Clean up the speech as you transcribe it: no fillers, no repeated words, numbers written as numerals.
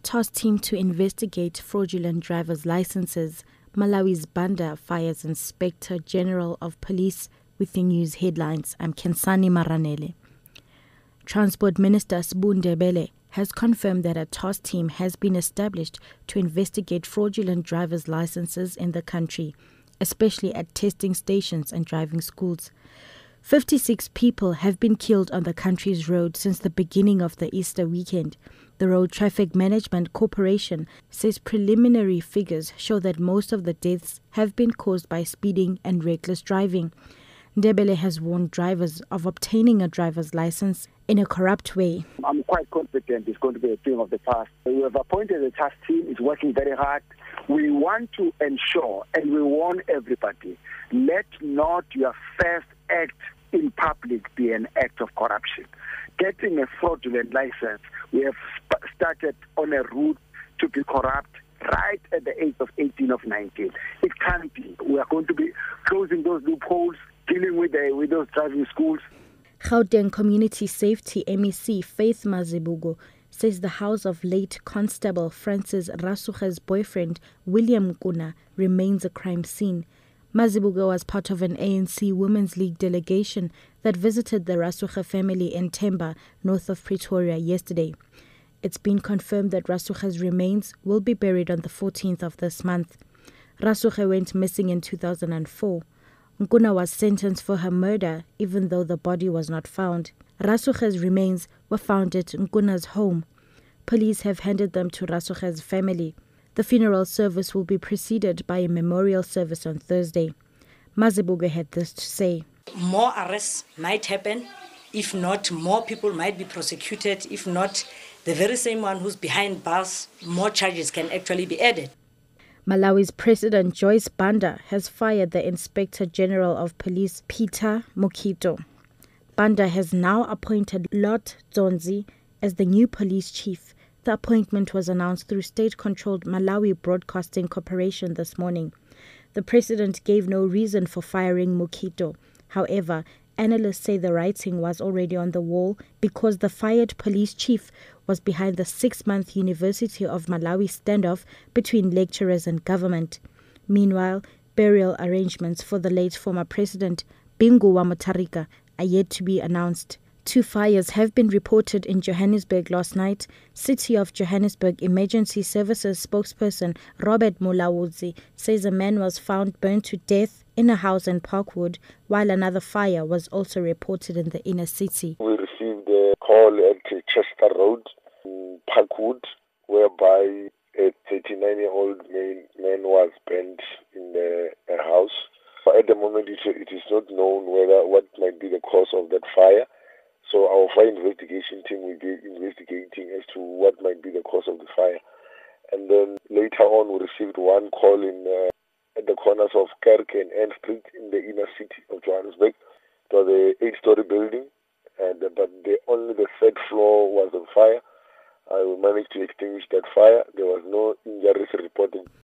task team to investigate fraudulent driver's licenses, Malawi's Banda fires Inspector General of Police. With the news headlines, I'm Kensani Maranele. Transport Minister Sbu Ndebele has confirmed that a task team has been established to investigate fraudulent driver's licenses in the country, especially at testing stations and driving schools. 56 people have been killed on the country's roads since the beginning of the Easter weekend. The Road Traffic Management Corporation says preliminary figures show that most of the deaths have been caused by speeding and reckless driving. Ndebele has warned drivers of obtaining a driver's license in a corrupt way. I'm quite confident it's going to be a thing of the past. We have appointed a task team, it's working very hard. We want to ensure, and we warn everybody, let not your first act in public be an act of corruption. Getting a fraudulent license, we have started on a route to be corrupt right at the age of 18 of 19. It can't be. We are going to be closing those loopholes, dealing with those driving schools. Gauteng Community Safety MEC Faith Mazibuko says the house of late Constable Francis Rasuge's boyfriend William Nkuna remains a crime scene. Mazibuko was part of an ANC Women's League delegation that visited the Rasuge family in Themba, north of Pretoria, yesterday. It's been confirmed that Rasuge's remains will be buried on the 14th of this month. Rasuge went missing in 2004. Nkuna was sentenced for her murder, even though the body was not found. Rasuge's remains were found at Nkuna's home. Police have handed them to Rasuge's family. The funeral service will be preceded by a memorial service on Thursday. Mazibuko had this to say. More arrests might happen. If not, more people might be prosecuted. If not, the very same one who's behind bars, more charges can actually be added. Malawi's President Joyce Banda has fired the Inspector General of Police Peter Mokito. Banda has now appointed Lot Zonzi as the new police chief. The appointment was announced through state-controlled Malawi Broadcasting Corporation this morning. The president gave no reason for firing Mokito. However, analysts say the writing was already on the wall because the fired police chief was behind the 6-month University of Malawi standoff between lecturers and government. Meanwhile, burial arrangements for the late former president, Bingu wa Mutharika, are yet to be announced. 2 fires have been reported in Johannesburg last night. City of Johannesburg Emergency Services spokesperson Robert Mulawudzi says a man was found burnt to death in a house in Parkwood, while another fire was also reported in the inner city. We received a call at Chester Road in Parkwood, whereby a 39-year-old man was burnt in a house. At the moment, it is not known what might be the cause of that fire. So our fire investigation team will be investigating as to what might be the cause of the fire. And then later on, we received one call at the corners of Kerk and N Street in the inner city of Johannesburg. It was a 8-story building, but only the 3rd floor was on fire. We managed to extinguish that fire. There was no injuries reported.